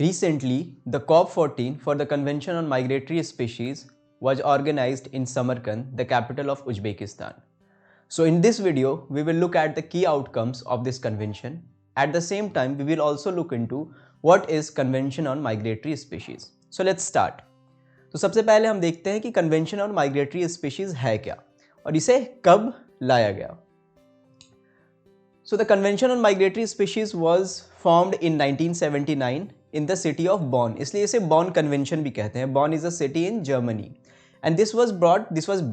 Recently, the COP14 for the Convention on Migratory Species was organized in Samarkand, the capital of Uzbekistan. So in this video, we will look at the key outcomes of this convention. At the same time, we will also look into what is Convention on Migratory Species. So let's start. तो सबसे पहले हम देखते हैं कि convention on migratory species है क्या और इसे कब लाया गया. So the Convention on Migratory Species was formed in 1979 in the city of Bonn. इसलिए इसे Bonn Convention भी कहते हैं. Bonn is a city in Germany. And this was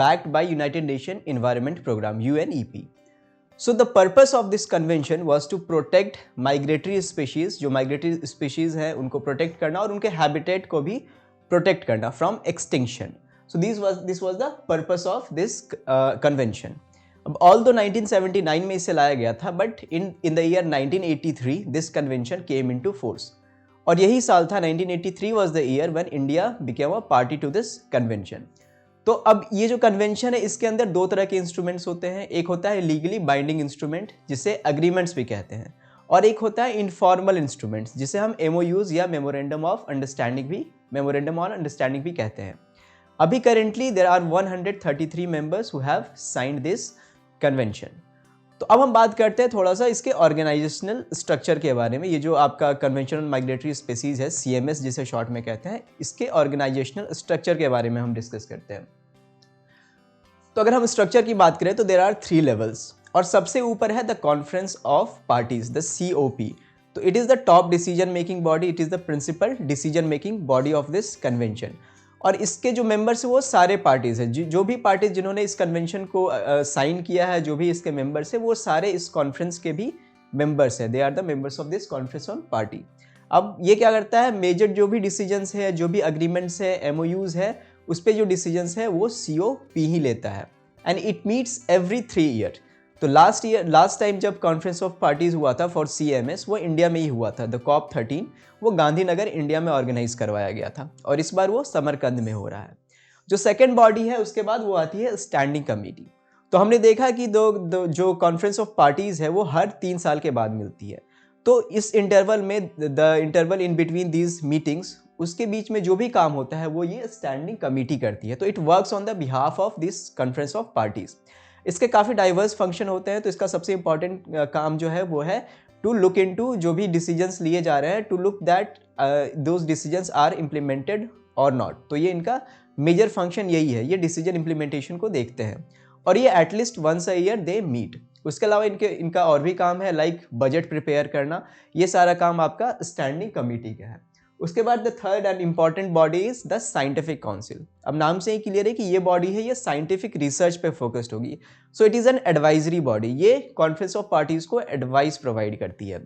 backed by United Nations Environment Program, UNEP. So the purpose of this convention was to protect migratory species, जो migratory species हैं उनको protect करना और उनके habitat को भी protect करना from extinction. So this was the purpose of this convention. अब although 1979 में इसे लाया गया था, but in the year 1983 this convention came into force. और यही साल था 1983 was the year when India became a party to this convention. तो अब ये जो कन्वेंशन है इसके अंदर दो तरह के इंस्ट्रूमेंट्स होते हैं. एक होता है लीगली बाइंडिंग इंस्ट्रूमेंट जिसे अग्रीमेंट्स भी कहते हैं और एक होता है इनफॉर्मल इंस्ट्रूमेंट्स जिसे हम MOUs या मेमोरेंडम ऑन अंडरस्टैंडिंग भी कहते हैं. अभी currently there are 133 members who have signed this convention. तो अब हम बात करते हैं थोड़ा सा इसके ऑर्गेनाइजेशनल स्ट्रक्चर के बारे में. ये जो आपका कन्वेंशन ऑन माइग्रेटरी स्पीसीज है, CMS जिसे शॉर्ट में कहते हैं, इसके ऑर्गेनाइजेशनल स्ट्रक्चर के बारे में हम डिस्कस करते हैं. तो अगर हम स्ट्रक्चर की बात करें तो देयर आर 3 लेवल्स और सबसे ऊपर है the conference of parties, the COP. तो it is the top decision making body, it is the principal decision making body of this convention. और इसके जो मेंबर्स हैं वो सारे पार्टीज़ हैं, जो भी पार्टीज जिन्होंने इस कन्वेंशन को साइन किया है, जो भी इसके मेंबर्स हैं वो सारे इस कॉन्फ्रेंस के भी मेंबर्स हैं. They are the members of this conference on party. अब ये क्या करता है, मेजर जो भी डिसीजंस है, जो भी अग्रीमेंट्स है, MOUs है, उस पर जो डिसीजंस है वो COP ही लेता है. And it meets every 3 year. तो लास्ट टाइम जब कॉन्फ्रेंस ऑफ पार्टीज हुआ था फॉर CMS वो इंडिया में ही हुआ था. द COP13 वो गांधीनगर इंडिया में ऑर्गेनाइज करवाया गया था और इस बार वो समरकंद में हो रहा है. जो सेकेंड बॉडी है उसके बाद वो आती है स्टैंडिंग कमेटी. तो हमने देखा कि जो कॉन्फ्रेंस ऑफ पार्टीज है वो हर 3 साल के बाद मिलती है. तो इस इंटरवल में the interval in between these meetings, उसके बीच में जो भी काम होता है वो ये स्टैंडिंग कमेटी करती है. तो it works on the behalf of this conference of parties. इसके काफ़ी डाइवर्स फंक्शन होते हैं. तो इसका सबसे इंपॉर्टेंट काम जो है वो है टू लुक इनटू जो भी डिसीजंस लिए जा रहे हैं, to look that those decisions are implemented और नॉट. तो ये इनका मेजर फंक्शन यही है, ये डिसीजन इम्प्लीमेंटेशन को देखते हैं और ये at least once a year they meet. उसके अलावा इनका और भी काम है, लाइक बजट प्रिपेयर करना. ये सारा काम आपका स्टैंडिंग कमेटी का है. उसके बाद the third and important body is the scientific council. अब नाम से ही क्लियर है कि ये बॉडी है, ये साइंटिफिक रिसर्च पे फोकस्ड होगी. So it is an advisory body. ये कॉन्फ्रेंस ऑफ पार्टीज को एडवाइस प्रोवाइड करती है.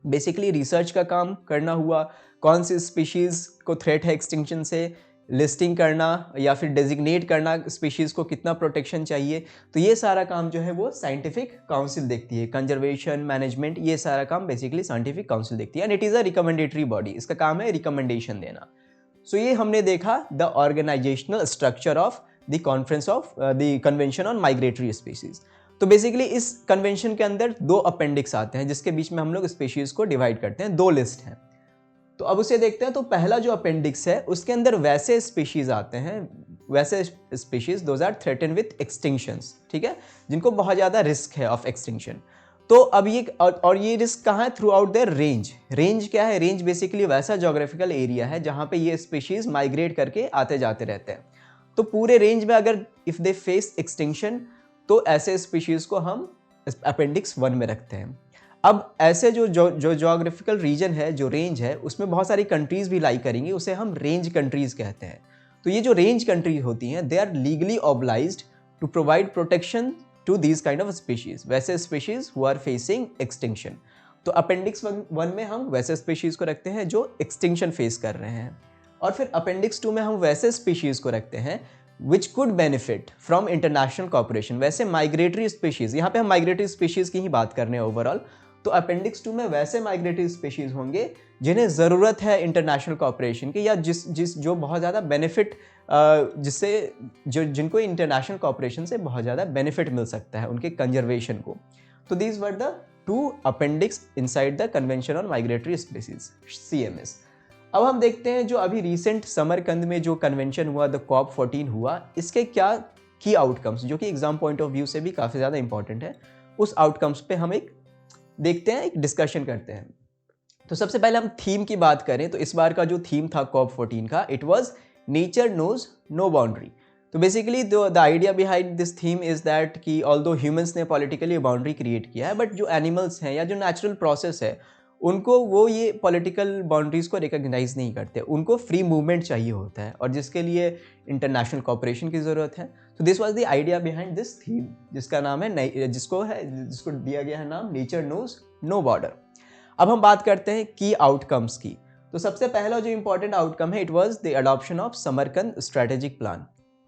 बेसिकली रिसर्च का काम करना हुआ, कौन सी स्पीशीज़ को थ्रेट है एक्सटिंक्शन से, लिस्टिंग करना या फिर डेजिग्नेट करना स्पीशीज़ को कितना प्रोटेक्शन चाहिए. तो ये सारा काम जो है वो साइंटिफिक काउंसिल देखती है. कंजर्वेशन, मैनेजमेंट, ये सारा काम बेसिकली साइंटिफिक काउंसिल देखती है. And it is a recommendatory body. इसका काम है रिकमेंडेशन देना. सो ये हमने देखा the organisational structure of the conference of the convention on migratory species. तो बेसिकली इस कन्वेंशन के अंदर 2 अपेंडिक्स आते हैं जिसके बीच में हम लोग स्पीशीज़ को डिवाइड करते हैं. 2 लिस्ट हैं. तो अब उसे देखते हैं. तो पहला जो अपेंडिक्स है उसके अंदर वैसे स्पीशीज़ आते हैं, वैसे species those are threaten with extinctions, ठीक है, जिनको बहुत ज़्यादा रिस्क है ऑफ एक्सटिंक्शन. तो अब ये और ये रिस्क कहाँ है, throughout their range. Range क्या है, रेंज बेसिकली वैसा जोग्राफिकल एरिया है जहाँ पे ये स्पीशीज़ माइग्रेट करके आते जाते रहते हैं. तो पूरे रेंज में अगर इफ़ दे फेस एक्सटिंक्शन तो ऐसे स्पीशीज़ को हम अपेंडिक्स 1 में रखते हैं. अब ऐसे जो जोग्राफिकल रीजन है, जो रेंज है, उसमें बहुत सारी कंट्रीज़ भी लाई करेंगी, उसे हम रेंज कंट्रीज़ कहते हैं. तो ये जो रेंज कंट्रीज होती हैं they are legally obliged to provide protection to these kind of species, वैसे species who are facing extinction. तो अपेंडिक्स 1 में हम वैसे स्पीशीज़ को रखते हैं जो एक्सटिंक्शन फेस कर रहे हैं. और फिर अपेंडिक्स 2 में हम वैसे स्पीशीज़ को रखते हैं which could benefit from international cooperation. वैसे माइग्रेटरी स्पीशीज़, यहाँ पे हम माइग्रेटरी स्पीशीज़ की ही बात कर रहे हैं ओवरऑल. तो अपेंडिक्स 2 में वैसे माइग्रेटरी स्पीशीज़ होंगे जिन्हें ज़रूरत है इंटरनेशनल कॉपरेशन की, या जो बहुत ज़्यादा बेनिफिट जिससे जिनको इंटरनेशनल कॉपरेशन से बहुत ज़्यादा बेनिफिट मिल सकता है उनके कंजर्वेशन को. तो these were the 2 appendix inside the convention on migratory species, CMS. अब हम देखते हैं जो अभी रिसेंट समरकंद में जो कन्वेंशन हुआ, द COP 14 हुआ, इसके क्या की आउटकम्स, जो कि एग्जाम पॉइंट ऑफ व्यू से भी काफ़ी ज़्यादा इंपॉर्टेंट है, उस आउटकम्स पे हम एक देखते हैं, एक डिस्कशन करते हैं। तो सबसे पहले हम थीम की बात करें तो इस बार का जो थीम था COP 14 का, it was nature knows no boundary. तो basically the idea behind this theme is that कि ऑल्दो ह्यूमंस ने पॉलिटिकली बाउंड्री क्रिएट किया है, बट जो एनिमल्स हैं या जो नेचुरल प्रोसेस है उनको वो ये पॉलिटिकल बाउंड्रीज को रिकॉग्नाइज नहीं करते, उनको फ्री मूवमेंट चाहिए होता है और जिसके लिए इंटरनेशनल कॉपरेशन की ज़रूरत है। तो this was the idea behind this theme, जिसका नाम है जिसको दिया गया है नाम नेचर नोज नो बॉर्डर। अब हम बात करते हैं की आउटकम्स की। तो सबसे पहला जो इंपॉर्टेंट आउटकम है, it was the adoption of Samarkand strategic plan.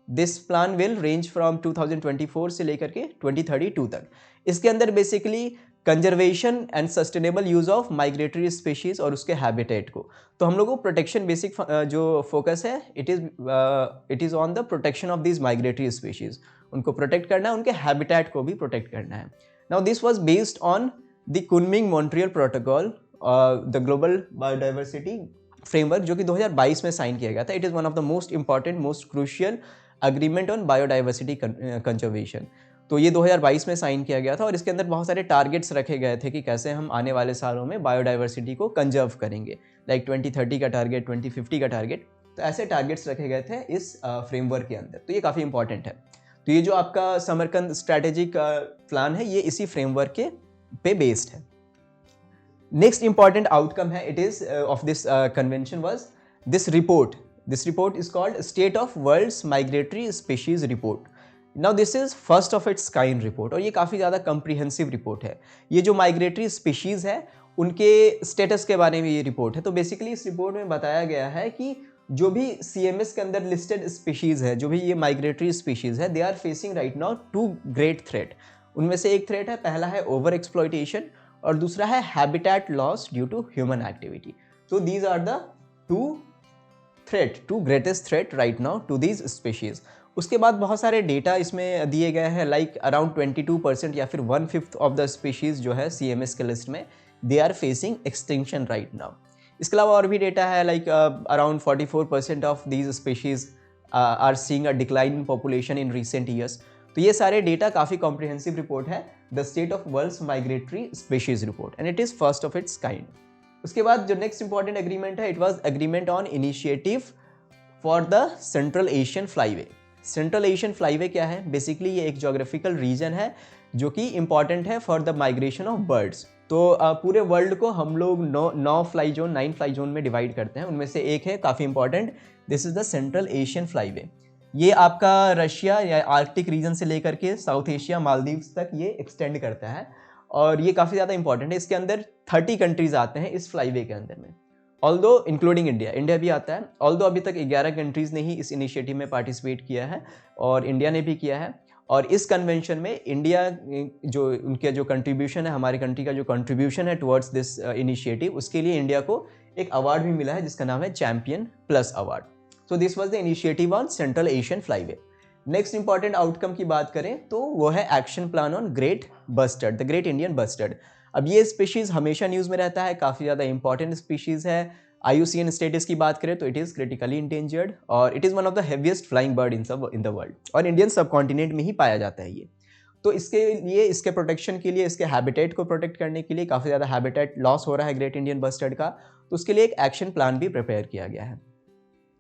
This plan will range from 2024 से लेकर के 2032 तक। इसके अंदर basically conservation and sustainable use of migratory species और उसके हैबिटेट को, तो हम लोगों को प्रोटेक्शन बेसिक जो फोकस है it is on the protection of this migratory species. उनको प्रोटेक्ट करना है, उनके हैबिटेट को भी प्रोटेक्ट करना है। Now this was based on the Kunming Montreal protocol, the global biodiversity framework, जो कि 2022 में साइन किया गया था। It is one of the most important, most crucial agreement on biodiversity conservation. तो ये 2022 में साइन किया गया था और इसके अंदर बहुत सारे टारगेट्स रखे गए थे कि कैसे हम आने वाले सालों में बायोडाइवर्सिटी को कंजर्व करेंगे, लाइक 2030 का टारगेट, 2050 का टारगेट। तो ऐसे टारगेट्स रखे गए थे इस फ्रेमवर्क के अंदर, तो ये काफ़ी इंपॉर्टेंट है। तो ये जो आपका समरकंद स्ट्रैटेजिक प्लान है, ये इसी फ्रेमवर्क के पे बेस्ड है। नेक्स्ट इंपॉर्टेंट आउटकम है it is of this convention was this report. This report is called state of world's migratory species report. Now this is first of its kind report और ये काफ़ी ज़्यादा comprehensive report है। ये जो migratory species है उनके स्टेटस के बारे में ये रिपोर्ट है। तो बेसिकली इस रिपोर्ट में बताया गया है कि जो भी CMS के अंदर लिस्टेड स्पीशीज़ है, जो भी ये माइग्रेटरी स्पीशीज़ है, they are facing right now 2 great threat. उनमें से एक थ्रेट है, पहला है ओवर एक्सप्लॉयटेशन और दूसरा है habitat loss due to human activity. तो these are the two greatest threat right now to these species. उसके बाद बहुत सारे डेटा इसमें दिए गए हैं, लाइक अराउंड 22% या फिर 1/5 ऑफ द स्पीशीज़ जो है CMS के लिस्ट में, they are facing extinction right now. इसके अलावा और भी डेटा है, like around 44% of these species are seeing a decline in population in recent years. तो ये सारे डेटा काफ़ी कॉम्प्रिहेंसिव रिपोर्ट है, the state of world's migratory species report, and it is first of its kind. उसके बाद जो next important agreement है, it was agreement on initiative for the central Asian flyway. Central Asian flyway क्या है? Basically ये एक geographical region है जो कि इंपॉर्टेंट है for the migration of birds. तो पूरे वर्ल्ड को हम लोग 9 फ्लाई जोन में डिवाइड करते हैं, उनमें से एक है काफ़ी important, this is the central Asian flyway. ये आपका रशिया या आर्कटिक रीजन से लेकर के साउथ एशिया, मालदीव्स तक ये एक्सटेंड करता है और ये काफ़ी ज़्यादा इंपॉर्टेंट है। इसके अंदर 30 कंट्रीज आते हैं इस फ्लाईवे के अंदर में, ऑल्दो इंक्लूडिंग इंडिया भी आता है। ऑल्दो अभी तक 11 कंट्रीज़ ने ही इस इनिशिएटिव में पार्टिसिपेट किया है और इंडिया ने भी किया है। और इस कन्वेंशन में इंडिया जो उनके जो कंट्रीब्यूशन है, हमारी कंट्री का जो कंट्रीब्यूशन है टुवर्ड्स दिस इनिशिएटिव, उसके लिए इंडिया को एक अवार्ड भी मिला है जिसका नाम है champion plus award. So this was the initiative on central Asian flyway. Next important outcome की बात करें तो वो है action plan on great bustard, the great Indian bustard. अब ये स्पीशीज़ हमेशा न्यूज़ में रहता है, काफ़ी ज़्यादा इंपॉर्टेंट स्पीशीज़ है। IUCN स्टेटस की बात करें तो इट इज़ क्रिटिकली इंडेंजर्ड और it is one of the heaviest flying bird in the world और इंडियन सब कॉन्टिनेंट में ही पाया जाता है ये। तो इसके लिए, इसके प्रोटेक्शन के लिए, इसके हैबिटेट को प्रोटेक्ट करने के लिए काफ़ी ज़्यादा हैबिटेट लॉस हो रहा है ग्रेट इंडियन बस्टर्ड का, तो उसके लिए एक एक्शन प्लान भी प्रिपेयर किया गया है।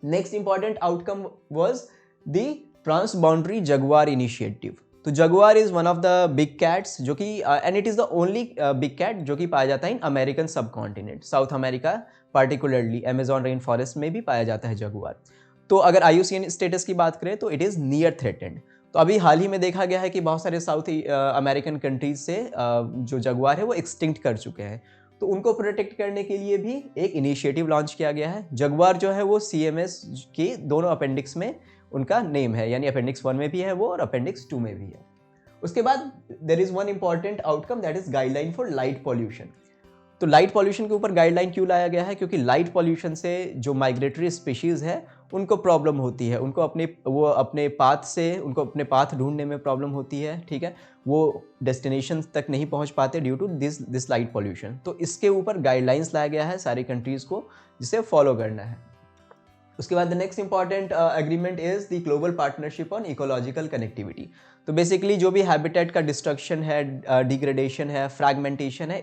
Next important outcome was the transboundary jaguar initiative. तो jaguar is one of the big cats जो कि and it is the only big cat जो कि पाया जाता है in American subcontinent, South America particularly Amazon rain forest में भी पाया जाता है जगुआर। तो अगर IUCN स्टेटस की बात करें तो इट इज़ नियर थ्रेटेंड। तो अभी हाल ही में देखा गया है कि बहुत सारे साउथ अमेरिकन कंट्रीज से जो जगुआर है वो एक्सटिंक्ट कर चुके हैं, तो उनको प्रोटेक्ट करने के लिए भी एक इनिशिएटिव लॉन्च किया गया है। जगुआर जो है वो CMS के दोनों अपेंडिक्स में उनका नेम है, यानी अपेंडिक्स 1 में भी है वो और अपेंडिक्स 2 में भी है। उसके बाद there is one important outcome, that is guideline for light pollution. तो लाइट पॉल्यूशन के ऊपर गाइडलाइन क्यों लाया गया है? क्योंकि लाइट पॉल्यूशन से जो माइग्रेटरी स्पीशीज़ है उनको प्रॉब्लम होती है, उनको अपने पाथ ढूंढने में प्रॉब्लम होती है, ठीक है, वो डेस्टिनेशन तक नहीं पहुंच पाते due to this light pollution. तो इसके ऊपर गाइडलाइंस लाया गया है सारी कंट्रीज़ को, जिसे फॉलो करना है। उसके बाद the next important agreement is the global partnership on ecological connectivity. तो बेसिकली जो भी हैबिटेट का डिस्ट्रक्शन है, डिग्रेडेशन है, फ्रैगमेंटेशन है,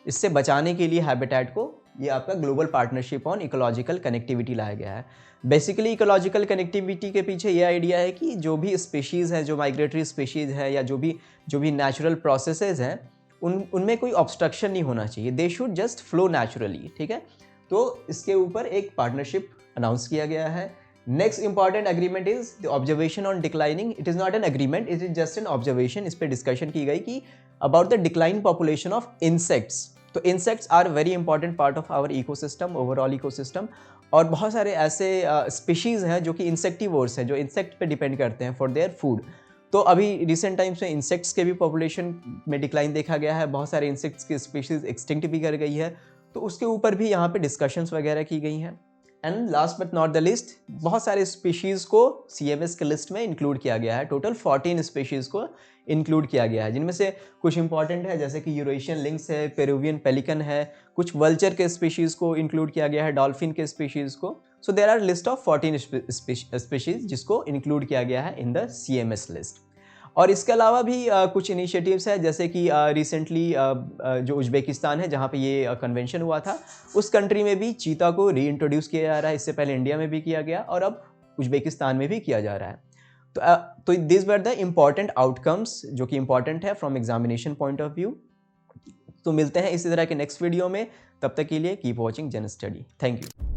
इससे बचाने के लिए हैबिटेट को ये आपका global partnership on ecological connectivity लाया गया है। बेसिकली इकोलॉजिकल कनेक्टिविटी के पीछे ये आइडिया है कि जो भी स्पीशीज़ हैं, जो माइग्रेटरी स्पीशीज़ है या जो भी नेचुरल प्रोसेसेस हैं, उनमें कोई ऑब्स्ट्रक्शन नहीं होना चाहिए, they should just flow naturally, ठीक है। तो इसके ऊपर एक पार्टनरशिप अनाउंस किया गया है। Next important agreement is the observation on declining. It is not an agreement, it is just an observation. इस पर डिस्कशन की गई कि about the decline population of insects. तो insects are very important part of our ecosystem, overall ecosystem, और बहुत सारे ऐसे स्पीशीज़ हैं जो कि इंसेक्टिवोर्स हैं, जो इंसेक्ट पे डिपेंड करते हैं फॉर देयर फूड। तो अभी रिसेंट टाइम्स में इंसेक्ट्स के भी पॉपुलेशन में डिक्लाइन देखा गया है, बहुत सारे इंसेक्ट्स की स्पीशीज़ एक्सटिंक्ट भी कर गई है, तो उसके ऊपर भी यहाँ पे डिस्कशंस वगैरह की गई हैं। And last but not the list, बहुत सारे स्पीशीज़ को CMS के लिस्ट में इंक्लूड किया गया है। टोटल 14 स्पीशीज़ को इंक्लूड किया गया है, जिनमें से कुछ इंपॉर्टेंट है जैसे कि यूरेशियन लिंक्स है, पेरुवियन पेलिकन है, कुछ वल्चर के स्पीशीज़ को इंक्लूड किया गया है, डॉल्फिन के स्पीशीज़ को। So there are list of 14 species जिसको इंक्लूड किया गया है इन द CMS लिस्ट। और इसके अलावा भी कुछ इनिशिएटिव्स है, जैसे कि रिसेंटली जो उज़्बेकिस्तान है जहाँ पे ये कन्वेंशन हुआ था, उस कंट्री में भी चीता को रीइंट्रोड्यूस किया जा रहा है। इससे पहले इंडिया में भी किया गया और अब उज़्बेकिस्तान में भी किया जा रहा है। तो this were the important outcomes जो कि इम्पॉर्टेंट है from examination point of view. तो मिलते हैं इसी तरह के नेक्स्ट वीडियो में, तब तक के लिए keep watching Zen Study. Thank you.